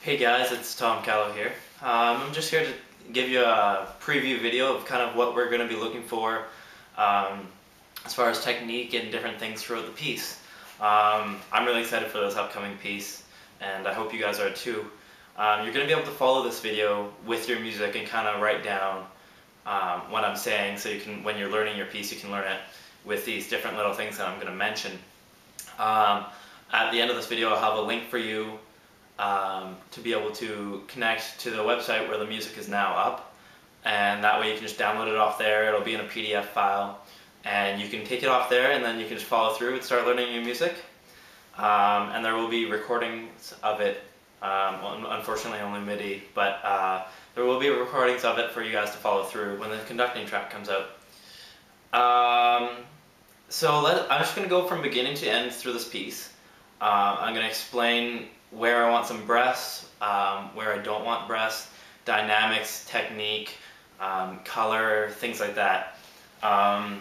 Hey guys, it's Tom Callow here. I'm just here to give you a preview video of kind of what we're going to be looking for um, as far as technique and different things throughout the piece. I'm really excited for this upcoming piece, and I hope you guys are too. You're going to be able to follow this video with your music and kind of write down what I'm saying, so you can, when you're learning your piece, you can learn it with these different little things that I'm going to mention. At the end of this video, I'll have a link for you to be able to connect to the website where the music is now up, and that way you can just download it off there. It'll be in a PDF file, and you can take it off there, and then you can just follow through and start learning your music. And there will be recordings of it, unfortunately only MIDI, but there will be recordings of it for you guys to follow through when the conducting track comes out. I'm just going to go from beginning to end through this piece. I'm going to explain where I want some breaths, where I don't want breaths, dynamics, technique, color, things like that. So I'm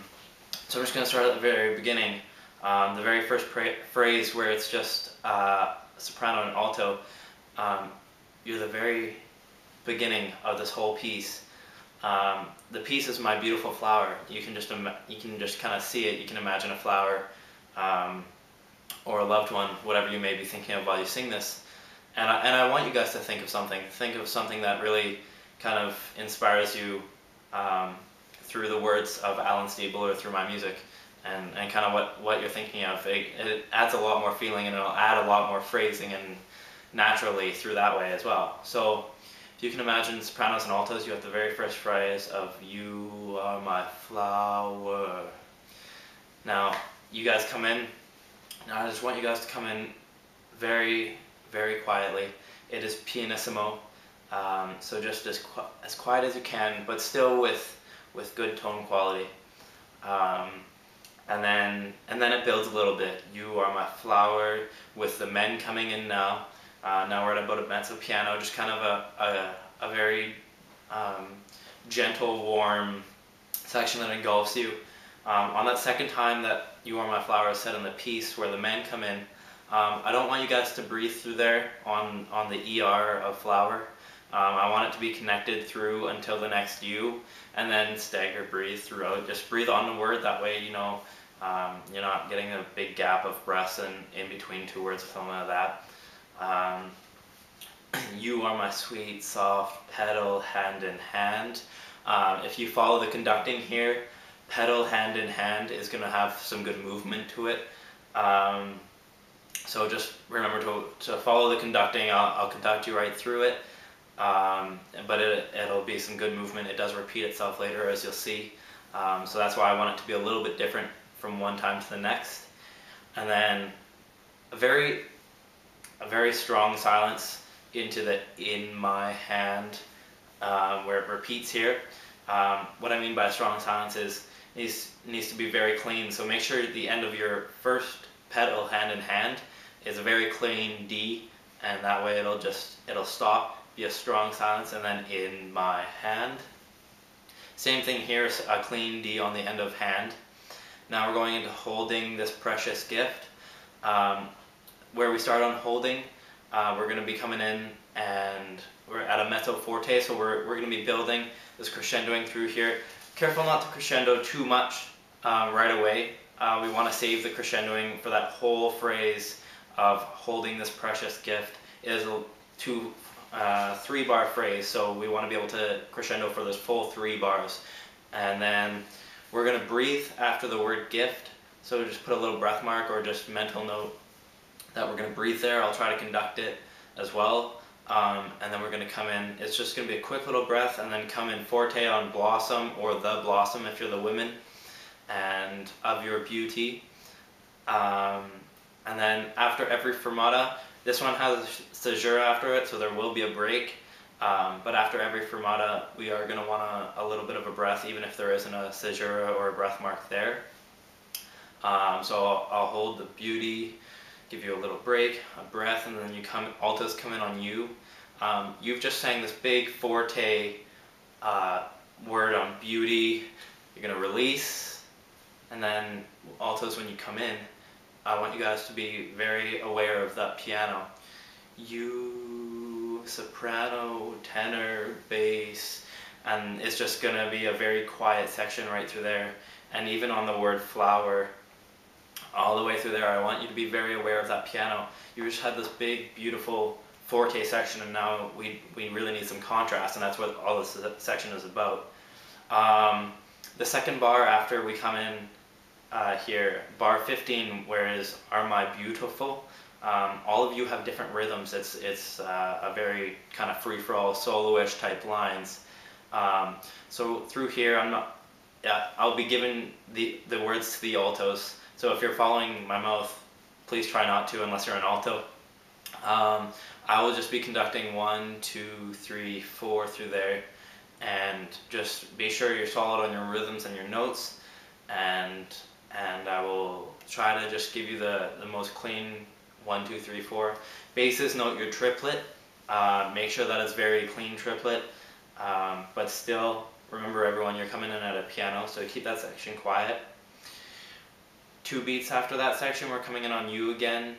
just going to start at the very beginning. The very first phrase where it's just soprano and alto. You're the very beginning of this whole piece. The piece is my beautiful flower. You can just kind of see it. You can imagine a flower. Or a loved one, whatever you may be thinking of while you sing this. And I want you guys to think of something that really kind of inspires you through the words of Alan Stiebel or through my music, and kind of what you're thinking of. It adds a lot more feeling, and it'll add a lot more phrasing and naturally through that way as well. So if you can imagine sopranos and altos, you have the very first phrase of "You are my flower." Now you guys come in. Now I just want you guys to come in very, very quietly. It is pianissimo, so just as quiet as you can, but still with good tone quality. And then it builds a little bit. You are my flower, with the men coming in now. Now we're at about a mezzo piano, just kind of a very gentle, warm section that engulfs you. On that second time that "You Are My Flower" is said in the piece where the men come in, I don't want you guys to breathe through there on the ER of flower. I want it to be connected through until the next "you", and then stagger breathe throughout. Just breathe on the word, that way you know you're not getting a big gap of breaths in between two words or something like that. You are my sweet, soft pedal, hand in hand. If you follow the conducting here, pedal hand in hand is going to have some good movement to it. So just remember to follow the conducting. I'll conduct you right through it, but it'll be some good movement. It does repeat itself later, as you'll see. So that's why I want it to be a little bit different from one time to the next. And then a very strong silence into the "in my hand," where it repeats here. What I mean by a strong silence is needs to be very clean, so make sure the end of your first pedal hand in hand is a very clean D, and that way it'll stop, be a strong silence, and then "in my hand." Same thing here, a clean D on the end of hand. Now we're going into "holding this precious gift." Where we start on holding, we're going to be coming in and we're at a mezzo forte, so we're going to be building this crescendoing through here. Careful not to crescendo too much right away. We want to save the crescendoing for that whole phrase of "holding this precious gift." It is a 3-bar phrase, so we want to be able to crescendo for those full 3 bars. And then we're going to breathe after the word "gift," so just put a little breath mark or just mental note that we're going to breathe there. I'll try to conduct it as well. And then we're going to come in, it's just going to be a quick little breath, and then come in forte on "blossom" or "the blossom" if you're the women, and "of your beauty." And then after every fermata, this one has a caesura after it, so there will be a break. But after every fermata, we are going to want a little bit of a breath, even if there isn't a caesura or a breath mark there. So I'll hold the beauty, give you a little break, a breath, and then altos come in on "you." You've just sang this big forte word on beauty. You're going to release, and then altos, when you come in, I want you guys to be very aware of that piano. You soprano, tenor, bass, and it's just going to be a very quiet section right through there. And even on the word flower, all the way through there, I want you to be very aware of that piano. You just had this big, beautiful forte section, and now we really need some contrast, and that's what all this section is about. The second bar after we come in here, bar 15, whereas Are My Beautiful, all of you have different rhythms. It's a very kind of free-for-all, solo-ish type lines. So through here, I'll be giving the words to the altos. So if you're following my mouth, please try not to unless you're an alto. I will just be conducting 1, 2, 3, 4 through there, and just be sure you're solid on your rhythms and your notes, and I will try to just give you the most clean 1, 2, 3, 4. Basses, note your triplet. Make sure that it's very clean triplet, but still remember, everyone, you're coming in at a piano, so keep that section quiet. 2 beats after that section, we're coming in on You again,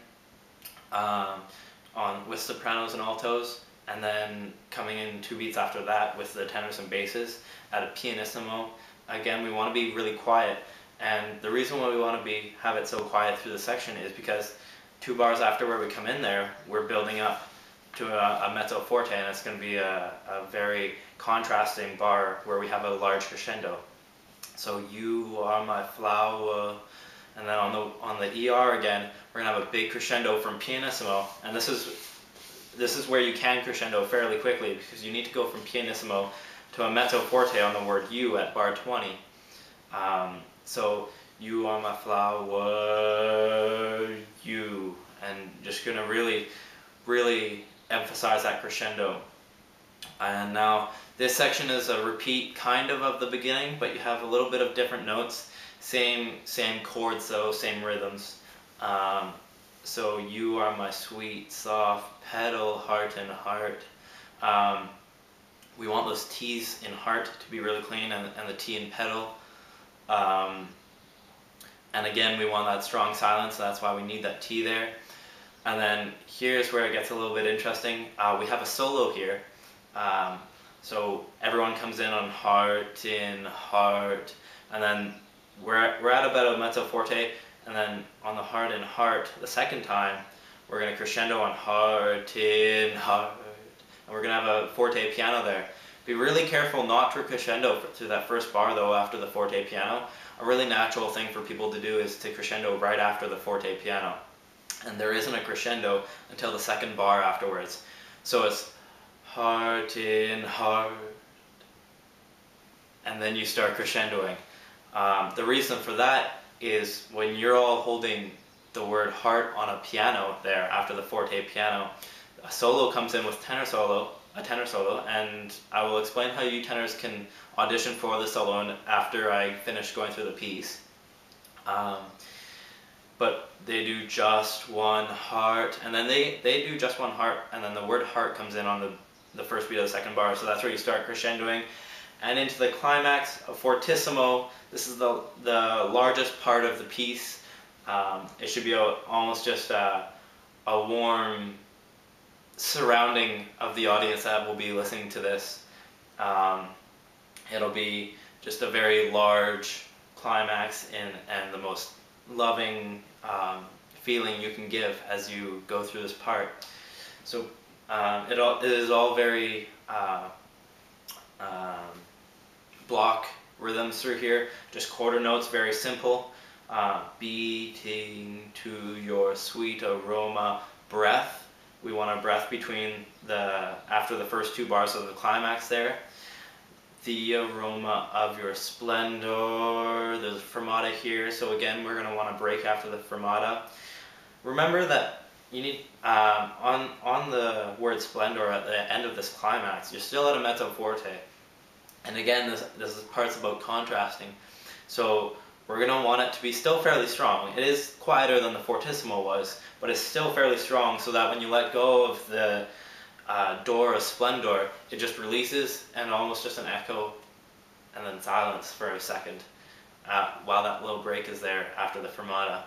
with sopranos and altos, and then coming in 2 beats after that with the tenors and basses at a pianissimo. Again, we want to be really quiet, and the reason why we want to have it so quiet through the section is because 2 bars after where we come in there, we're building up to a mezzo forte, and it's going to be a very contrasting bar where we have a large crescendo. So You Are My Flower, and then on the ER again, we're going to have a big crescendo from pianissimo, and this is where you can crescendo fairly quickly, because you need to go from pianissimo to a mezzo forte on the word You at bar 20. So You are my flower, you, and just going to really, really emphasize that crescendo. And now this section is a repeat kind of the beginning, but you have a little bit of different notes, same chords though, same rhythms. So You are my sweet, soft petal, heart and heart. We want those T's in heart to be really clean, and the T in petal. And again, we want that strong silence, so that's why we need that T there. And then here's where it gets a little bit interesting. We have a solo here. So everyone comes in on heart, in, heart, and then we're at about a mezzo forte, and then on the heart and heart, the second time, we're going to crescendo on heart, in, heart, and we're going to have a forte piano there. Be really careful not to crescendo through that first bar though after the forte piano. A really natural thing for people to do is to crescendo right after the forte piano. And there isn't a crescendo until the second bar afterwards. So it's heart in heart, and then you start crescendoing. The reason for that is when you're all holding the word heart on a piano there after the forte piano, a solo comes in with a tenor solo, and I will explain how you tenors can audition for the solo after I finish going through the piece. But they do just one heart, and then they do just one heart, and then the word heart comes in on the first beat of the second bar, so that's where you start crescendoing. And into the climax, a fortissimo. This is the largest part of the piece. It should be almost just a warm surrounding of the audience that will be listening to this. It'll be just a very large climax and the most loving feeling you can give as you go through this part. So it is all very block rhythms through here, just quarter notes, very simple. Beating to your sweet aroma, breath. We want a breath between after the first 2 bars of the climax there. The aroma of your splendor. There's a fermata here, so again we're going to want to break after the fermata. Remember that you need on the word splendor at the end of this climax, you're still at a mezzo forte. And again, this part's about contrasting. So we're going to want it to be still fairly strong. It is quieter than the fortissimo was, but it's still fairly strong, so that when you let go of the door of splendor, it just releases and almost just an echo and then silence for a second while that little break is there after the fermata.